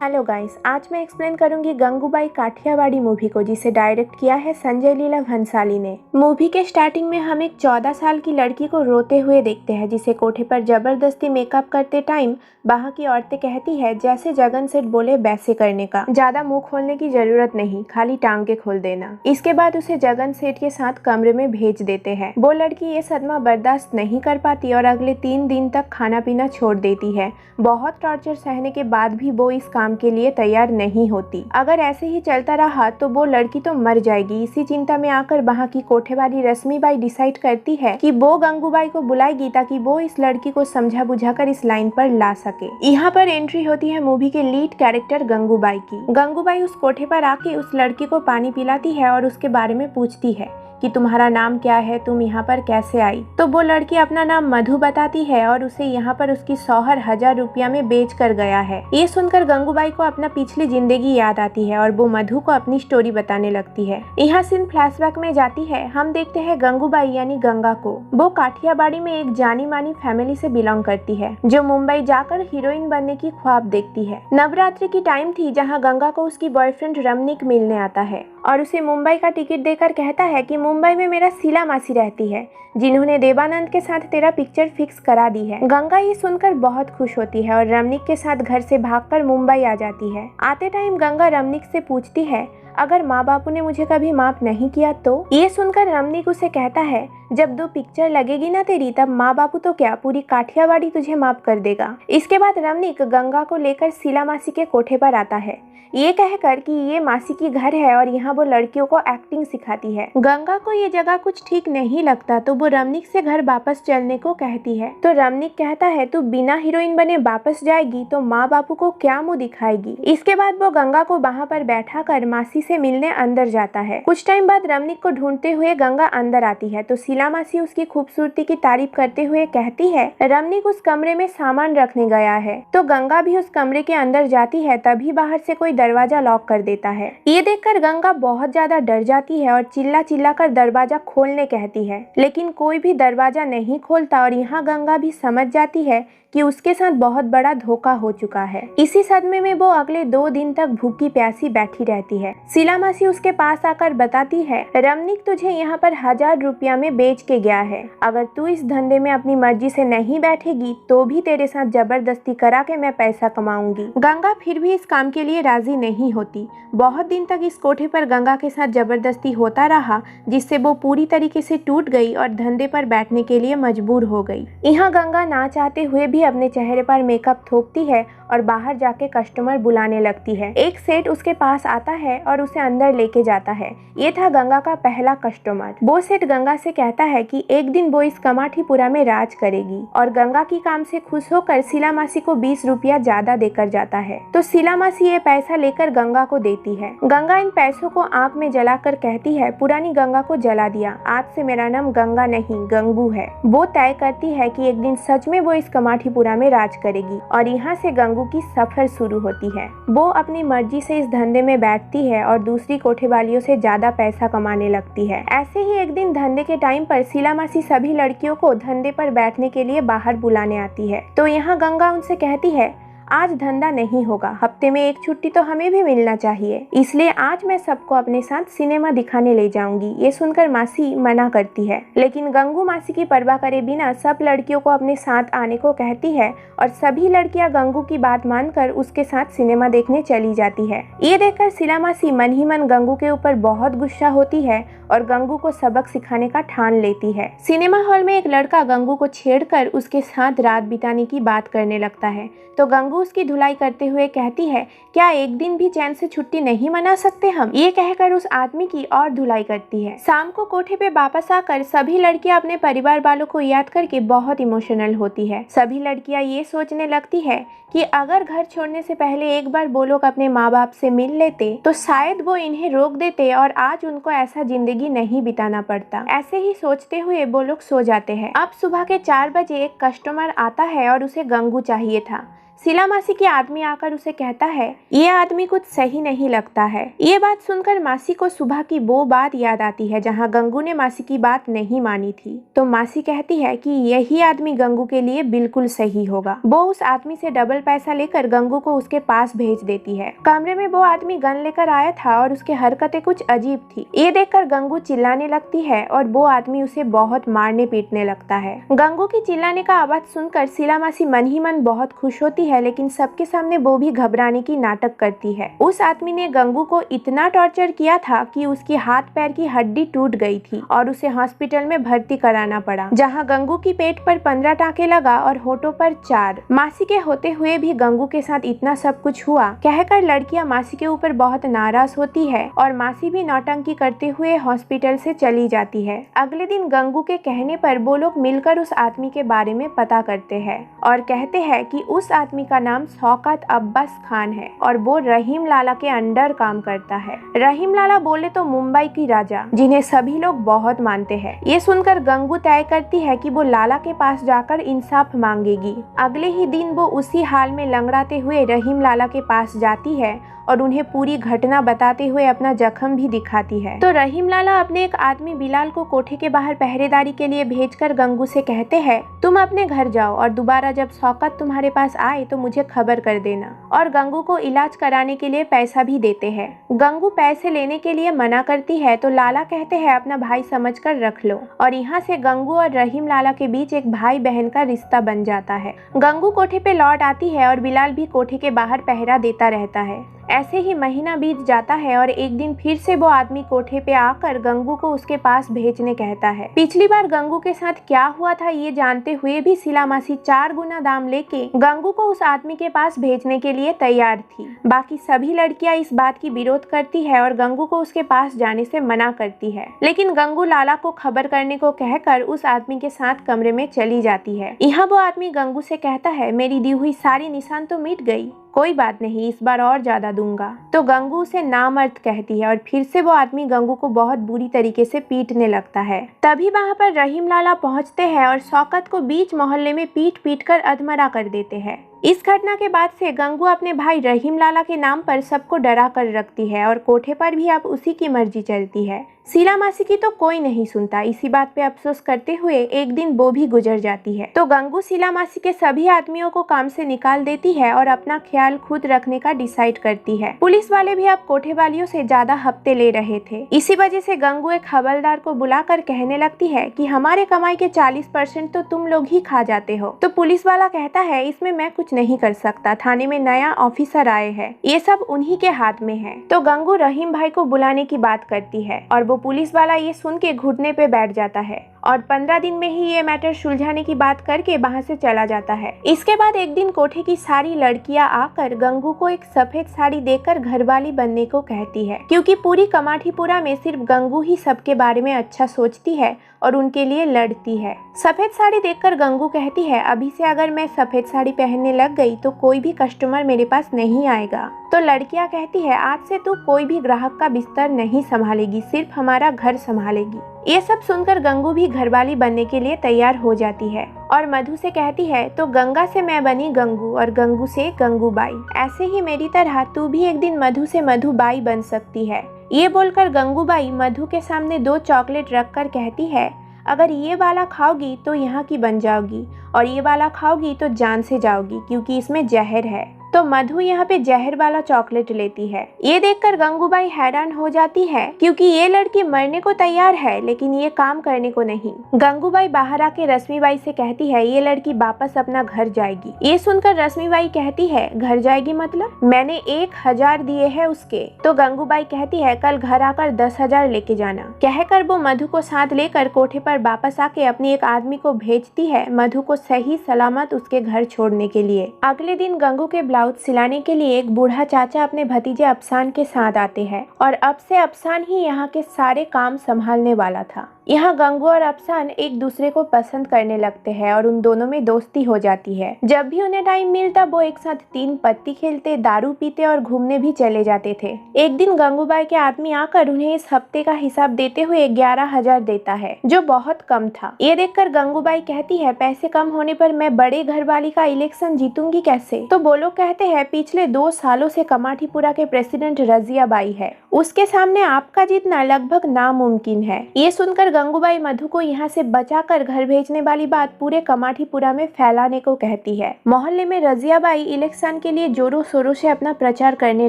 Hello guys, आज मैं explain करूंगी गंगूबाई काठियावाड़ी मूवी को, जिसे डायरेक्ट किया है संजय लीला भंसाली ने। मूवी के स्टार्टिंग में हम एक 14 साल की लड़की को रोते हुए देखते हैं, जिसे कोठे पर जबरदस्ती मेकअप करते टाइम वहाँ की औरतें कहती है जैसे जगन सेठ बोले वैसे करने का, ज्यादा मुंह खोलने की जरूरत नहीं, खाली टांगे खोल देना। इसके बाद उसे जगन सेठ के साथ कमरे में भेज देते हैं। वो लड़की ये सदमा बर्दाश्त नहीं कर पाती और अगले 3 दिन तक खाना पीना छोड़ देती है। बहुत टॉर्चर सहने के बाद भी वो इस काम के लिए तैयार नहीं होती। अगर ऐसे ही चलता रहा तो वो लड़की तो मर जाएगी। इसी चिंता में आकर वहाँ की कोठे वाली रश्मिबाई डिसाइड करती है कि वो गंगूबाई को बुलाएगी ताकि वो इस लड़की को समझा बुझाकर इस लाइन पर ला सके। यहाँ पर एंट्री होती है मूवी के लीड कैरेक्टर गंगूबाई की। गंगूबाई उस कोठे पर आके उस लड़की को पानी पिलाती है और उसके बारे में पूछती है कि तुम्हारा नाम क्या है, तुम यहाँ पर कैसे आई। तो वो लड़की अपना नाम मधु बताती है और उसे यहाँ पर उसकी शौहर 1000 रुपया में बेच कर गया है। ये सुनकर गंगूबाई को अपना पिछली जिंदगी याद आती है और वो मधु को अपनी स्टोरी बताने लगती है। यहाँ सीन फ्लैशबैक में जाती है। हम देखते हैं गंगूबाई यानी गंगा को। वो काठियावाड़ी में एक जानी मानी फैमिली से बिलोंग करती है, जो मुंबई जाकर हीरोइन बनने की ख्वाब देखती है। नवरात्रि की टाइम थी, जहाँ गंगा को उसकी बॉयफ्रेंड रमनिक मिलने आता है और उसे मुंबई का टिकट देकर कहता है कि मुंबई में मेरा शीला मासी रहती है, जिन्होंने देवानंद के साथ तेरा पिक्चर फिक्स करा दी है। गंगा ये सुनकर बहुत खुश होती है और रमनिक के साथ घर से भागकर मुंबई आ जाती है। आते टाइम गंगा रमनिक से पूछती है अगर माँ बापू ने मुझे कभी माफ नहीं किया तो। ये सुनकर रमनिक उसे कहता है जब 2 पिक्चर लगेगी ना तेरी, तब माँ बापू तो क्या पूरी काठियावाड़ी तुझे माफ कर देगा। इसके बाद रमनिक गंगा को लेकर शीला मासी के कोठे पर आता है, ये कहकर कि ये मासी की घर है और यहाँ वो लड़कियों को एक्टिंग सिखाती है। गंगा को ये जगह कुछ ठीक नहीं लगता तो वो रमनिक से घर वापस चलने को कहती है। तो रमनिक कहता है तू बिना हीरोइन बने वापस जाएगी तो माँ बापू को क्या मुंह दिखाएगी। इसके बाद वो गंगा को वहाँ पर बैठा कर मासी से मिलने अंदर जाता है। कुछ टाइम बाद रमनिक को ढूंढते हुए गंगा अंदर आती है तो शीला मासी उसकी खूबसूरती की तारीफ करते हुए कहती है रमनिक उस कमरे में सामान रखने गया है। तो गंगा भी उस कमरे के अंदर जाती है, तभी बाहर से कोई दरवाजा लॉक कर देता है। ये देखकर गंगा बहुत ज्यादा डर जाती है और चिल्ला चिल्ला कर दरवाजा खोलने कहती है, लेकिन कोई भी दरवाजा नहीं खोलता और यहाँ गंगा भी समझ जाती है कि उसके साथ बहुत बड़ा धोखा हो चुका है। इसी सदमे में वो अगले 2 दिन तक भूखी प्यासी बैठी रहती है। शीला मासी उसके पास आकर बताती है रमनिक तुझे यहाँ पर 1000 रुपया में बेच के गया है। अगर तू इस धंधे में अपनी मर्जी से नहीं बैठेगी तो भी तेरे साथ जबरदस्ती करा के मैं पैसा कमाऊंगी। गंगा फिर भी इस काम के लिए राजी नहीं होती। बहुत दिन तक इस कोठे पर गंगा के साथ जबरदस्ती होता रहा, जिससे वो पूरी तरीके से टूट गई और धंधे पर बैठने के लिए मजबूर हो गई। यहाँ गंगा ना चाहते हुए भी अपने चेहरे पर मेकअप थोपती है और बाहर जाके कस्टमर बुलाने लगती है। एक सेठ उसके पास आता है और उसे अंदर लेके जाता है। ये था गंगा का पहला कस्टमर। वो सेठ गंगा से कहता है कि एक दिन वो इस कमाठीपुरा में राज करेगी और गंगा की काम से खुश होकर शीला मासी को 20 रुपया ज्यादा देकर जाता है। तो शीला मासी ये पैसा लेकर गंगा को देती है। गंगा इन पैसों को आंख में जलाकर कहती है पुरानी गंगा को जला दिया, आज से मेरा नाम गंगा नहीं गंगू है। वो तय करती है कि एक दिन सच में वो इस कमाठीपुरा में राज करेगी और यहाँ से गंगू की सफर शुरू होती है। वो अपनी मर्जी से इस धंधे में बैठती है और दूसरी कोठे वालियों से ज्यादा पैसा कमाने लगती है। ऐसे ही एक दिन धंधे के टाइम पर शीला मासी सभी लड़कियों को धंधे पर बैठने के लिए बाहर बुलाने आती है। तो यहाँ गंगा उनसे कहती है आज धंधा नहीं होगा, हफ्ते में 1 छुट्टी तो हमें भी मिलना चाहिए, इसलिए आज मैं सबको अपने साथ सिनेमा दिखाने ले जाऊंगी। ये सुनकर मासी मना करती है, लेकिन गंगू मासी की परवाह करे बिना सब लड़कियों को अपने साथ आने को कहती है और सभी लड़कियां गंगू की बात मानकर उसके साथ सिनेमा देखने चली जाती है। ये देखकर शीला मासी मन ही मन गंगू के ऊपर बहुत गुस्सा होती है और गंगू को सबक सिखाने का ठान लेती है। सिनेमा हॉल में एक लड़का गंगू को छेड़कर उसके साथ रात बिताने की बात करने लगता है, तो गंगू उसकी धुलाई करते हुए कहती है क्या एक दिन भी चैन से छुट्टी नहीं मना सकते हम। ये कहकर उस आदमी की और धुलाई करती है। शाम को कोठे पे वापस आकर सभी लड़कियां अपने परिवार वालों को याद करके बहुत इमोशनल होती है। सभी लड़कियां ये सोचने लगती है कि अगर घर छोड़ने से पहले एक बार वो लोग अपने माँ बाप से मिल लेते तो शायद वो इन्हें रोक देते और आज उनको ऐसा जिंदगी नहीं बिताना पड़ता। ऐसे ही सोचते हुए वो लोग सो जाते हैं। अब सुबह के 4 बजे एक कस्टमर आता है और उसे गंगू चाहिए था। शीला मासी की आदमी आकर उसे कहता है ये आदमी कुछ सही नहीं लगता है। ये बात सुनकर मासी को सुबह की वो बात याद आती है जहाँ गंगू ने मासी की बात नहीं मानी थी। तो मासी कहती है कि यही आदमी गंगू के लिए बिल्कुल सही होगा। वो उस आदमी से डबल पैसा लेकर गंगू को उसके पास भेज देती है। कमरे में वो आदमी गन लेकर आया था और उसकी हरकतें कुछ अजीब थी। ये देखकर गंगू चिल्लाने लगती है और वो आदमी उसे बहुत मारने पीटने लगता है। गंगू की चिल्लाने का आवाज सुनकर शीला मासी मन ही मन बहुत खुश होती है, लेकिन सबके सामने वो भी घबराने की नाटक करती है। उस आदमी ने गंगू को इतना टॉर्चर किया था कि उसकी हाथ पैर की हड्डी टूट गई थी और उसे हॉस्पिटल में भर्ती कराना पड़ा, जहां गंगू की पेट पर 15 टाँके लगा और होठों पर 4। मासी के होते हुए भी गंगू के साथ इतना सब कुछ हुआ कहकर लड़कियां मासी के ऊपर बहुत नाराज होती है और मासी भी नौटंकी करते हुए हॉस्पिटल से चली जाती है। अगले दिन गंगू के कहने पर वो लोग मिलकर उस आदमी के बारे में पता करते हैं और कहते हैं कि उस आदमी का नाम शौकत अब्बास खान है और वो रहीम लाला के अंडर काम करता है। रहीम लाला बोले तो मुंबई की राजा, जिन्हें सभी लोग बहुत मानते हैं। ये सुनकर गंगू तय करती है कि वो लाला के पास जाकर इंसाफ मांगेगी। अगले ही दिन वो उसी हाल में लंगड़ाते हुए रहीम लाला के पास जाती है और उन्हें पूरी घटना बताते हुए अपना जख्म भी दिखाती है। तो रहीम लाला अपने एक आदमी बिलाल को कोठे के बाहर पहरेदारी के लिए भेजकर गंगू से कहते हैं तुम अपने घर जाओ और दोबारा जब शौकत तुम्हारे पास आए तो मुझे खबर कर देना, और गंगू को इलाज कराने के लिए पैसा भी देते हैं। गंगू पैसे लेने के लिए मना करती है तो लाला कहते हैं अपना भाई समझकर रख लो, और यहाँ से गंगू और रहीम लाला के बीच एक भाई बहन का रिश्ता बन जाता है। गंगू कोठे पे लौट आती है और बिलाल भी कोठे के बाहर पहरा देता रहता है। ऐसे ही महीना बीत जाता है और एक दिन फिर से वो आदमी कोठे पे आकर गंगू को उसके पास भेजने कहता है। पिछली बार गंगू के साथ क्या हुआ था ये जानते हुए भी शीला मासी 4 गुना दाम लेके गंगू को उस आदमी के पास भेजने के लिए तैयार थी। बाकी सभी लड़कियां इस बात की विरोध करती है और गंगू को उसके पास जाने से मना करती है, लेकिन गंगू लाला को खबर करने को कहकर उस आदमी के साथ कमरे में चली जाती है। यहाँ वो आदमी गंगू से कहता है मेरी दी हुई सारी निशान तो मिट गई, कोई बात नहीं, इस बार और ज्यादा दूंगा। तो गंगू उसे नामर्द कहती है और फिर से वो आदमी गंगू को बहुत बुरी तरीके से पीटने लगता है। तभी वहाँ पर रहीम लाला पहुँचते हैं और शौकत को बीच मोहल्ले में पीट पीट कर अधमरा कर देते हैं। इस घटना के बाद से गंगू अपने भाई रहीम लाला के नाम पर सबको डरा कर रखती है और कोठे पर भी अब उसी की मर्जी चलती है। शीला मासी की तो कोई नहीं सुनता। इसी बात पे अफसोस करते हुए एक दिन वो भी गुजर जाती है। तो गंगू शीला मासी के सभी आदमियों को काम से निकाल देती है और अपना ख्याल खुद रखने का डिसाइड करती है। पुलिस वाले भी अब कोठे वालियों से ज्यादा हफ्ते ले रहे थे। इसी वजह से गंगू एक हवलदार को बुलाकर कहने लगती है कि हमारे कमाई के 40% तो तुम लोग ही खा जाते हो। तो पुलिस वाला कहता है इसमें मैं कुछ नहीं कर सकता, थाने में नया ऑफिसर आए हैं, ये सब उन्हीं के हाथ में है। तो गंगू रहीम भाई को बुलाने की बात करती है और वो पुलिस वाला ये सुन के घुटने पे बैठ जाता है और 15 दिन में ही ये मैटर सुलझाने की बात करके वहाँ से चला जाता है। इसके बाद एक दिन कोठे की सारी लड़कियां आकर गंगू को एक सफेद साड़ी देकर घरवाली बनने को कहती है, क्योंकि पूरी कमाठीपुरा में सिर्फ गंगू ही सबके बारे में अच्छा सोचती है और उनके लिए लड़ती है। सफेद साड़ी देखकर गंगू कहती है अभी से अगर मैं सफेद साड़ी पहनने लग गई तो कोई भी कस्टमर मेरे पास नहीं आएगा। तो लड़कियां कहती है आज से तू कोई भी ग्राहक का बिस्तर नहीं संभालेगी, सिर्फ हमारा घर संभालेगी। ये सब सुनकर गंगू भी घरवाली बनने के लिए तैयार हो जाती है और मधु से कहती है तो गंगा से मैं बनी गंगू और गंगू से गंगूबाई, ऐसे ही मेरी तरह तू भी एक दिन मधु से मधुबाई बन सकती है। ये बोलकर गंगूबाई मधु के सामने 2 चॉकलेट रखकर कहती है अगर ये वाला खाओगी तो यहाँ की बन जाओगी और ये वाला खाओगी तो जान से जाओगी, क्योंकि इसमें जहर है। तो मधु यहाँ पे जहर वाला चॉकलेट लेती है। ये देखकर गंगूबाई हैरान हो जाती है क्योंकि ये लड़की मरने को तैयार है लेकिन ये काम करने को नहीं। गंगूबाई बाहर आके रश्मिबाई से कहती है ये लड़की वापस अपना घर जाएगी। ये सुनकर रश्मिबाई कहती है घर जाएगी मतलब? मैंने 1000 दिए है उसके। तो गंगूबाई कहती है कल घर आकर 10,000 लेके जाना। कहकर वो मधु को साथ लेकर कोठे पर वापस आके अपनी एक आदमी को भेजती है मधु को सही सलामत उसके घर छोड़ने के लिए। अगले दिन गंगू के ब्लाउज सिलाने के लिए एक बूढ़ा चाचा अपने भतीजे अफसान के साथ आते हैं और अब से अफसान ही यहाँ के सारे काम संभालने वाला था। यहाँ गंगू और अफसान एक दूसरे को पसंद करने लगते हैं और उन दोनों में दोस्ती हो जाती है। जब भी उन्हें टाइम मिलता वो एक साथ 3 पत्ती खेलते, दारू पीते और घूमने भी चले जाते थे। एक दिन गंगूबाई के आदमी आकर उन्हें इस हफ्ते का हिसाब देते हुए 11,000 देता है, जो बहुत कम था। ये देखकर गंगूबाई कहती है, पैसे कम होने पर मैं बड़े घर वाली का इलेक्शन जीतूंगी कैसे? तो वो लोग कहते हैं, पिछले 2 सालों से कमाठीपुरा के प्रेसिडेंट रजिया बाई है, उसके सामने आपका जीतना लगभग नामुमकिन है। ये सुनकर गंगूबाई मधु को यहाँ से बचाकर घर भेजने वाली बात पूरे कमाठीपुरा में फैलाने को कहती है। मोहल्ले में रजिया बाई इलेक्शन के लिए जोरों शोरों से अपना प्रचार करने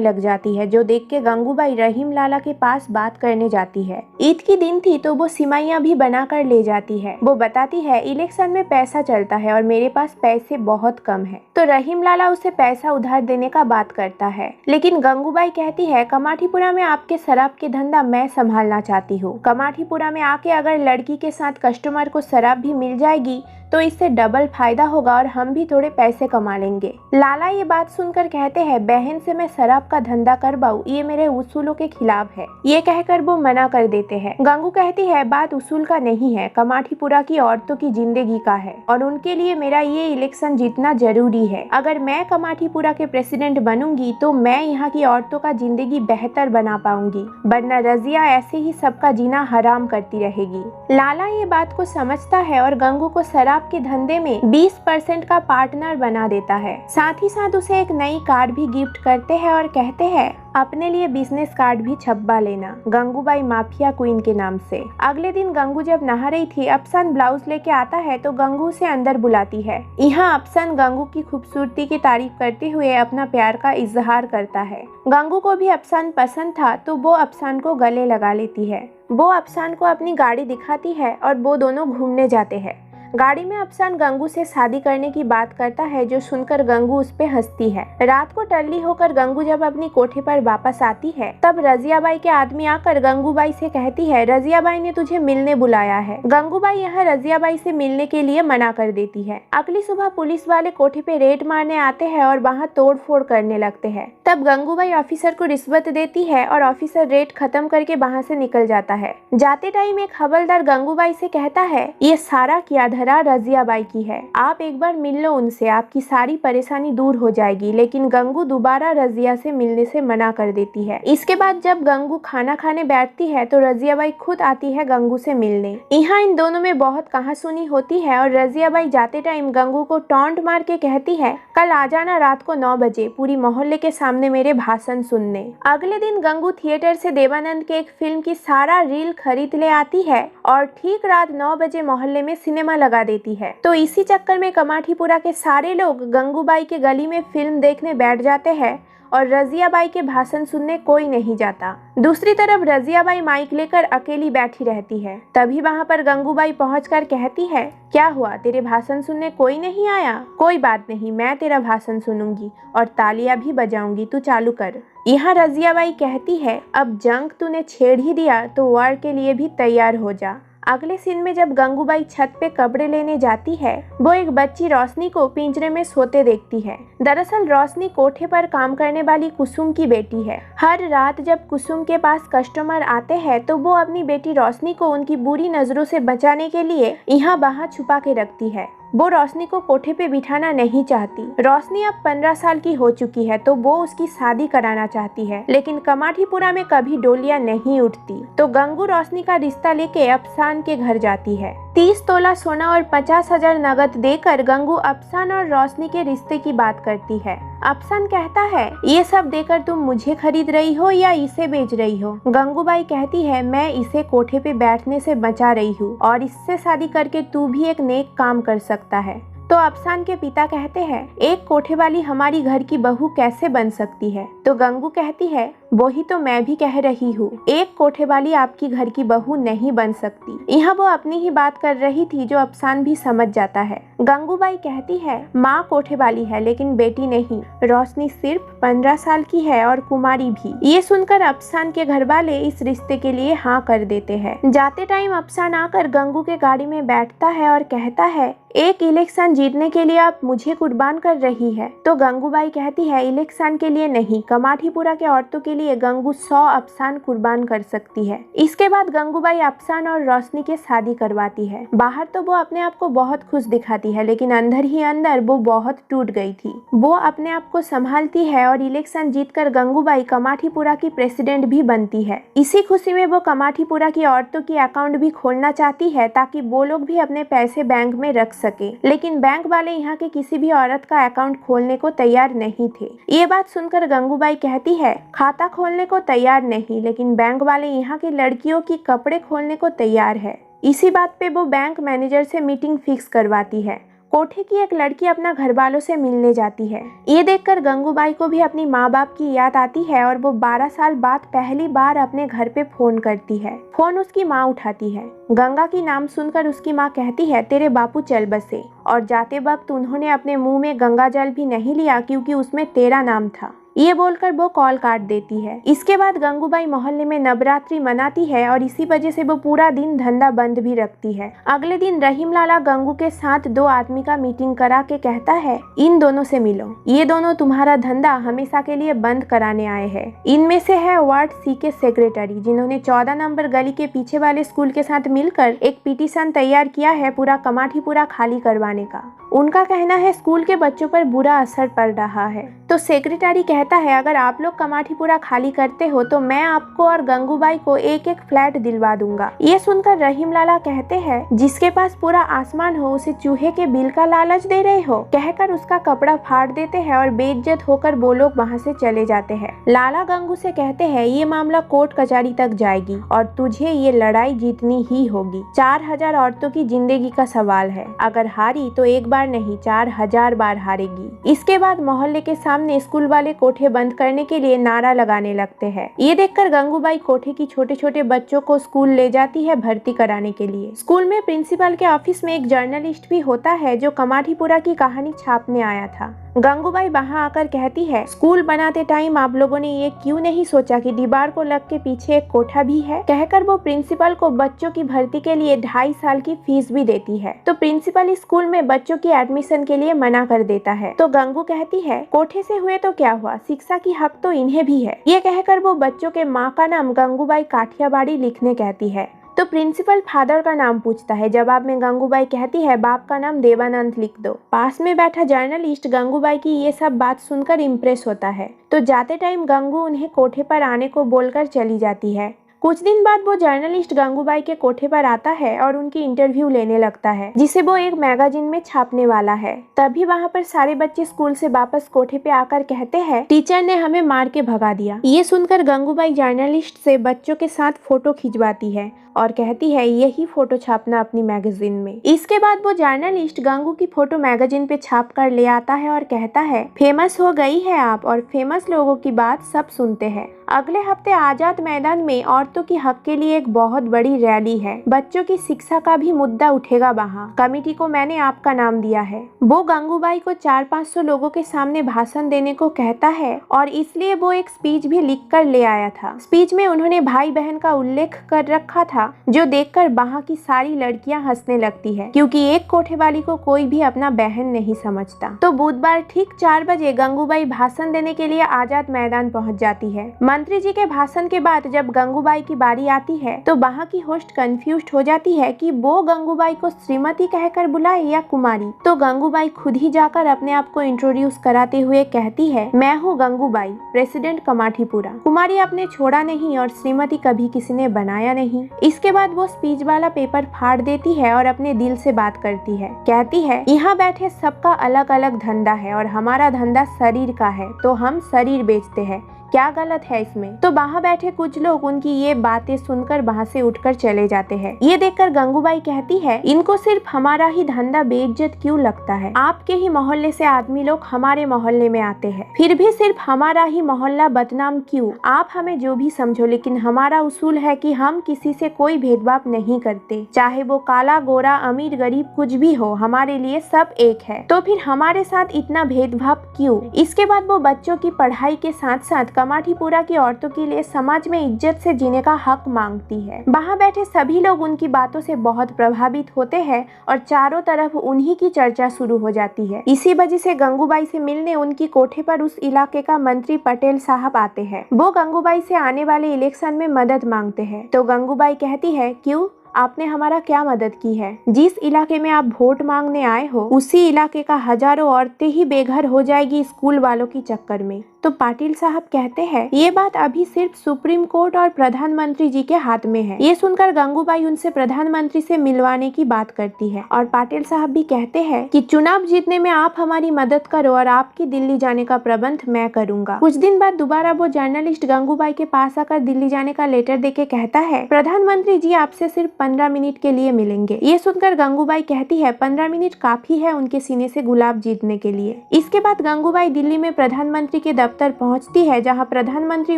लग जाती है, जो देख के गंगूबाई रहीम लाला के पास बात करने जाती है। ईद की दिन थी तो वो सिमाइयाँ भी बनाकर ले जाती है। वो बताती है, इलेक्शन में पैसा चलता है और मेरे पास पैसे बहुत कम है। तो रहीम लाला उसे पैसा उधार देने का बात करता है, लेकिन गंगूबाई कहती है, कमाठीपुरा में आपके शराब के धंधा मैं संभालना चाहती हूँ। कमाठीपुरा में आके अगर लड़की के साथ कस्टमर को शराब भी मिल जाएगी तो इससे डबल फायदा होगा और हम भी थोड़े पैसे कमा लेंगे। लाला ये बात सुनकर कहते हैं, बहन से मैं शराब का धंधा करवाऊं, ये मेरे उसूलों के खिलाफ है। ये कहकर वो मना कर देते हैं। गंगू कहती है, बात उसूल का नहीं है, कमाठीपुरा की औरतों की जिंदगी का है और उनके लिए मेरा ये इलेक्शन जीतना जरूरी है। अगर मैं कमाठीपुरा के प्रेसिडेंट बनूंगी तो मैं यहाँ की औरतों का जिंदगी बेहतर बना पाऊंगी, वरना रजिया ऐसे ही सबका जीना हराम करती रहेगी। लाला ये बात को समझता है और गंगू को शराब के धंधे में 20% का पार्टनर बना देता है। साथ ही साथ उसे एक नई कार भी गिफ्ट करते हैं और कहते हैं, अपने लिए बिजनेस कार्ड भी छपवा लेना, गंगूबाई माफिया क्वीन के नाम से। अगले दिन गंगू जब नहा रही थी, अफसान ब्लाउज लेके आता है तो गंगू उसे अंदर बुलाती है। यहाँ अफसान गंगू की खूबसूरती की तारीफ करते हुए अपना प्यार का इजहार करता है। गंगू को भी अफसान पसंद था तो वो अफसान को गले लगा लेती है। वो अफसान को अपनी गाड़ी दिखाती है और वो दोनों घूमने जाते हैं। गाड़ी में अफसान गंगू से शादी करने की बात करता है, जो सुनकर गंगू उस पे हंसती है। रात को टल्ली होकर गंगू जब अपनी कोठे पर वापस आती है तब रजियाबाई के आदमी आकर गंगूबाई से कहती है, रजियाबाई ने तुझे मिलने बुलाया है। गंगूबाई यहाँ रजियाबाई से मिलने के लिए मना कर देती है। अगली सुबह पुलिस वाले कोठे पे रेड मारने आते हैं और वहाँ तोड़ फोड़ करने लगते हैं। तब गंगूबाई ऑफिसर को रिश्वत देती है और ऑफिसर रेड खत्म करके वहाँ से निकल जाता है। जाते टाइम एक हवलदार गंगूबाई से कहता है, ये सारा किया धरा रजियाबाई की है, आप एक बार मिल लो उनसे, आपकी सारी परेशानी दूर हो जाएगी। लेकिन गंगू दोबारा रजिया से मिलने से मना कर देती है। इसके बाद जब गंगू खाना खाने बैठती है तो रजियाबाई खुद आती है गंगू से मिलने। यहाँ इन दोनों में बहुत कहासुनी होती है और रजियाबाई जाते टाइम गंगू को टॉन्ट मार के कहती है, कल आ जाना रात को 9 बजे पूरी मोहल्ले के सामने मेरे भाषण सुनने। अगले दिन गंगू थिएटर से देवानंद के एक फिल्म की सारा रील खरीद ले आती है और ठीक रात 9 बजे मोहल्ले में सिनेमा लगा देती है। तो इसी चक्कर में कमाठीपुरा के सारे लोग गंगूबाई के गली में फिल्म देखने बैठ जाते हैं और रजियाबाई के भाषण सुनने कोई नहीं जाता। दूसरी तरफ रजियाबाई माइक लेकर अकेली बैठी रहती है। तभी वहाँ पर गंगूबाई पहुंचकर कहती है, क्या हुआ, तेरे भाषण सुनने कोई नहीं आया? कोई बात नहीं, मैं तेरा भाषण सुनूंगी और तालियां भी बजाऊंगी, तू चालू कर। यहाँ रजियाबाई कहती है, अब जंग तूने छेड़ ही दिया तो वार के लिए भी तैयार हो जा। अगले सीन में जब गंगूबाई छत पे कपड़े लेने जाती है, वो एक बच्ची रोशनी को पिंजरे में सोते देखती है। दरअसल रोशनी कोठे पर काम करने वाली कुसुम की बेटी है। हर रात जब कुसुम के पास कस्टमर आते हैं तो वो अपनी बेटी रोशनी को उनकी बुरी नजरों से बचाने के लिए यहाँ वहाँ छुपा के रखती है। वो रोशनी को कोठे पे बिठाना नहीं चाहती। रोशनी अब 15 साल की हो चुकी है तो वो उसकी शादी कराना चाहती है, लेकिन कमाठीपुरा में कभी डोलियां नहीं उठती। तो गंगू रोशनी का रिश्ता लेके अफसान के घर जाती है। 30 तोला सोना और 50,000 नगद देकर गंगू अफसान और रोशनी के रिश्ते की बात करती है। अफसान कहता है, ये सब देकर तुम मुझे खरीद रही हो या इसे बेच रही हो? गंगूबाई कहती है, मैं इसे कोठे पे बैठने से बचा रही हूँ और इससे शादी करके तू भी एक नेक काम कर सकता है। तो अफसान के पिता कहते हैं, एक कोठे वाली हमारी घर की बहू कैसे बन सकती है? तो गंगू कहती है, वही तो मैं भी कह रही हूँ, एक कोठे वाली आपकी घर की बहू नहीं बन सकती। यहाँ वो अपनी ही बात कर रही थी जो अफसान भी समझ जाता है। गंगूबाई कहती है, माँ कोठे वाली है लेकिन बेटी नहीं, रोशनी सिर्फ 15 साल की है और कुमारी भी। ये सुनकर अफसान के घर वाले इस रिश्ते के लिए हाँ कर देते हैं। जाते टाइम अफसान आकर गंगू के गाड़ी में बैठता है और कहता है, एक इलेक्शन जीतने के लिए आप मुझे कुर्बान कर रही है? तो गंगूबाई कहती है, इलेक्शन के लिए नहीं, कमाठीपुरा के औरतों के लिए गंगू 100 अफसान कुर्बान कर सकती है। इसके बाद गंगूबाई अफसान और रोशनी के शादी करवाती है। बाहर तो वो अपने आप को बहुत खुश दिखाती है, लेकिन अंदर ही अंदर वो बहुत टूट गई थी। वो अपने आप को संभालती है और इलेक्शन जीतकर गंगूबाई कमाठीपुरा की प्रेसिडेंट भी बनती है। इसी खुशी में वो कमाठीपुरा की औरतों की अकाउंट भी खोलना चाहती है ताकि वो लोग भी अपने पैसे बैंक में रख सके, लेकिन बैंक वाले यहाँ के किसी भी औरत का अकाउंट खोलने को तैयार नहीं थे। ये बात सुनकर गंगूबाई कहती है, खाता खोलने को तैयार नहीं, लेकिन बैंक वाले यहाँ की लड़कियों की कपड़े खोलने को तैयार है। इसी बात पे वो बैंक मैनेजर से मीटिंग फिक्स करवाती है। कोठे की एक लड़की अपना घर वालों से मिलने जाती है। ये देखकर गंगूबाई को भी अपनी माँ बाप की याद आती है और वो 12 साल बाद पहली बार अपने घर पे फोन करती है। फोन उसकी माँ उठाती है। गंगा की नाम सुनकर उसकी माँ कहती है, तेरे बापू चल बसे। और जाते वक्त उन्होंने अपने मुंह में गंगा जल भी नहीं लिया क्योंकि उसमें तेरा नाम था। ये बोलकर वो कॉल काट देती है। इसके बाद गंगूबाई मोहल्ले में नवरात्रि मनाती है और इसी वजह से वो पूरा दिन धंधा बंद भी रखती है। अगले दिन रहीम लाला गंगू के साथ 2 आदमी का मीटिंग करा के कहता है, इन दोनों से मिलो, ये दोनों तुम्हारा धंधा हमेशा के लिए बंद कराने आए हैं। इनमें से है वार्ड सी के सेक्रेटरी, जिन्होंने 14 नंबर गली के पीछे वाले स्कूल के साथ मिलकर एक पिटीशन तैयार किया है पूरा कमाठीपुरा खाली करवाने का। उनका कहना है स्कूल के बच्चों पर बुरा असर पड़ रहा है। तो सेक्रेटरी कहता है, अगर आप लोग कमाठीपुरा खाली करते हो तो मैं आपको और गंगूबाई को एक एक फ्लैट दिलवा दूंगा। ये सुनकर रहीम लाला कहते हैं, जिसके पास पूरा आसमान हो उसे चूहे के बिल का लालच दे रहे हो, कहकर उसका कपड़ा फाड़ देते हैं और बेइज्जत होकर वो लोग वहाँ से चले जाते हैं। लाला गंगू से कहते हैं, ये मामला कोर्ट कचहरी तक जाएगी और तुझे ये लड़ाई जीतनी ही होगी। 4000 औरतों की जिंदगी का सवाल है, अगर हारी तो एक बार नहीं 4000 बार हारेगी। इसके बाद मोहल्ले के सामने स्कूल वाले कोठे बंद करने के लिए नारा लगाने लगते हैं। ये देखकर गंगूबाई कोठे की छोटे छोटे बच्चों को स्कूल ले जाती है भर्ती कराने के लिए। स्कूल में प्रिंसिपल के ऑफिस में एक जर्नलिस्ट भी होता है जो कमाठीपुरा की कहानी छापने आया था। गंगूबाई वहाँ आकर कहती है, स्कूल बनाते टाइम आप लोगों ने ये क्यों नहीं सोचा कि दीवार को लग के पीछे एक कोठा भी है। कहकर वो प्रिंसिपल को बच्चों की भर्ती के लिए 2.5 साल की फीस भी देती है। तो प्रिंसिपल स्कूल में बच्चों की एडमिशन के लिए मना कर देता है। तो गंगू कहती है, कोठे से हुए तो क्या हुआ, शिक्षा की हक तो इन्हें भी है। ये कहकर वो बच्चों के माँ का नाम गंगूबाई काठियावाड़ी लिखने कहती है। तो प्रिंसिपल फादर का नाम पूछता है। जवाब में गंगूबाई कहती है, बाप का नाम देवानंद लिख दो। पास में बैठा जर्नलिस्ट गंगूबाई की ये सब बात सुनकर इम्प्रेस होता है। तो जाते टाइम गंगू उन्हें कोठे पर आने को बोलकर चली जाती है। कुछ दिन बाद वो जर्नलिस्ट गंगूबाई के कोठे पर आता है और उनकी इंटरव्यू लेने लगता है, जिसे वो एक मैगजीन में छापने वाला है। तभी वहाँ पर सारे बच्चे स्कूल से वापस कोठे पे आकर कहते हैं, टीचर ने हमें मार के भगा दिया। ये सुनकर गंगूबाई जर्नलिस्ट से बच्चों के साथ फोटो खिंचवाती है और कहती है, यही फोटो छापना अपनी मैगजीन में। इसके बाद वो जर्नलिस्ट गंगू की फोटो मैगजीन पे छाप कर ले आता है और कहता है, फेमस हो गई है आप, और फेमस लोगों की बात सब सुनते हैं। अगले हफ्ते आजाद मैदान में औरतों की हक के लिए एक बहुत बड़ी रैली है। बच्चों की शिक्षा का भी मुद्दा उठेगा वहाँ। कमेटी को मैंने आपका नाम दिया है। वो गंगूबाई को 400-500 लोगों के सामने भाषण देने को कहता है और इसलिए वो एक स्पीच भी लिख कर ले आया था। स्पीच में उन्होंने भाई बहन का उल्लेख कर रखा था, जो देखकर वहाँ की सारी लड़कियां हंसने लगती है, क्योंकि एक कोठे वाली को कोई भी अपना बहन नहीं समझता। तो बुधवार ठीक 4 बजे गंगूबाई भाषण देने के लिए आजाद मैदान पहुँच जाती है। मंत्री जी के भाषण के बाद जब गंगूबाई की बारी आती है तो वहाँ की होस्ट कंफ्यूज्ड हो जाती है कि वो गंगूबाई को श्रीमती कहकर बुलाए या कुमारी। तो गंगूबाई खुद ही जाकर अपने आप को इंट्रोड्यूस कराते हुए कहती है, मैं हूँ गंगूबाई, प्रेसिडेंट कमाठीपुरा। कुमारी आपने छोड़ा नहीं और श्रीमती कभी किसी ने बनाया नहीं। इसके बाद वो स्पीच वाला पेपर फाड़ देती है और अपने दिल से बात करती है। कहती है, यहाँ बैठे सबका अलग अलग धंधा है और हमारा धंधा शरीर का है, तो हम शरीर बेचते हैं, क्या गलत है इसमें। तो वहाँ बैठे कुछ लोग उनकी ये बातें सुनकर वहाँ से उठकर चले जाते हैं। ये देखकर गंगूबाई कहती है, इनको सिर्फ हमारा ही धंधा बेइज्जत क्यों लगता है। आपके ही मोहल्ले से आदमी लोग हमारे मोहल्ले में आते हैं, फिर भी सिर्फ हमारा ही मोहल्ला बदनाम क्यों। आप हमें जो भी समझो, लेकिन हमारा उसूल है कि हम किसी से कोई भेदभाव नहीं करते, चाहे वो काला गोरा अमीर गरीब कुछ भी हो, हमारे लिए सब एक है। तो फिर हमारे साथ इतना भेदभाव क्यों। इसके बाद वो बच्चों की पढ़ाई के साथ साथ कमाठीपुरा की औरतों के लिए समाज में इज्जत से जीने का हक मांगती है। वहाँ बैठे सभी लोग उनकी बातों से बहुत प्रभावित होते हैं और चारों तरफ उन्हीं की चर्चा शुरू हो जाती है। इसी वजह से गंगूबाई से मिलने उनकी कोठे पर उस इलाके का मंत्री पटेल साहब आते हैं। वो गंगूबाई से आने वाले इलेक्शन में मदद मांगते हैं। तो गंगूबाई कहती है, क्यों, आपने हमारा क्या मदद की है? जिस इलाके में आप वोट मांगने आए हो उसी इलाके का हजारों औरतें ही बेघर हो जाएगी स्कूल वालों की चक्कर में। तो पाटिल साहब कहते हैं, ये बात अभी सिर्फ सुप्रीम कोर्ट और प्रधानमंत्री जी के हाथ में है। ये सुनकर गंगूबाई उनसे प्रधानमंत्री से मिलवाने की बात करती है और पाटिल साहब भी कहते हैं कि चुनाव जीतने में आप हमारी मदद करो और आपकी दिल्ली जाने का प्रबंध मैं करूंगा। कुछ दिन बाद दोबारा वो जर्नलिस्ट गंगूबाई के पास आकर दिल्ली जाने का लेटर देके कहता है, प्रधानमंत्री जी आपसे सिर्फ 15 मिनट के लिए मिलेंगे। ये सुनकर गंगूबाई कहती है, 15 मिनट काफी है उनके सीने से गुलाब जीतने के लिए। इसके बाद गंगूबाई दिल्ली में प्रधानमंत्री के दफ्तर पहुंचती है, जहां प्रधानमंत्री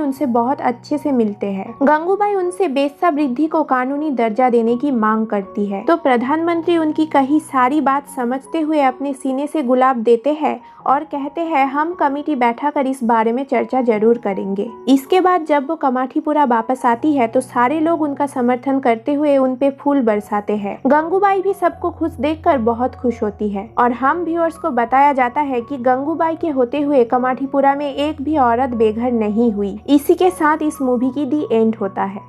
उनसे बहुत अच्छे से मिलते हैं। गंगूबाई उनसे वेश्यावृत्ति को कानूनी दर्जा देने की मांग करती है। तो प्रधानमंत्री उनकी कही सारी बात समझते हुए अपने सीने से गुलाब देते हैं और कहते हैं, हम कमेटी बैठाकर इस बारे में चर्चा जरूर करेंगे। इसके बाद जब वो कमाठीपुरा वापस आती है तो सारे लोग उनका समर्थन करते हुए उन पे फूल बरसाते हैं। गंगूबाई भी सबको खुश देखकर बहुत खुश होती है और हम व्यूअर्स को बताया जाता है कि गंगूबाई के होते हुए कमाठीपुरा में एक भी औरत बेघर नहीं हुई। इसी के साथ इस मूवी की दी एंड होता है।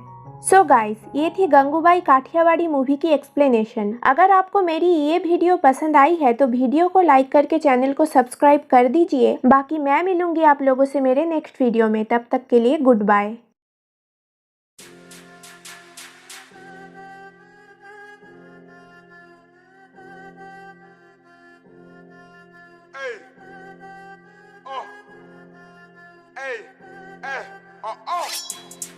सो गाइस, ये थी गंगूबाई काठियावाड़ी मूवी की एक्सप्लेनेशन। अगर आपको मेरी ये वीडियो पसंद आई है तो वीडियो को लाइक करके चैनल को सब्सक्राइब कर दीजिए। बाकी मैं मिलूंगी आप लोगों से मेरे नेक्स्ट वीडियो में। तब तक के लिए goodbye. Hey, hey, oh, oh.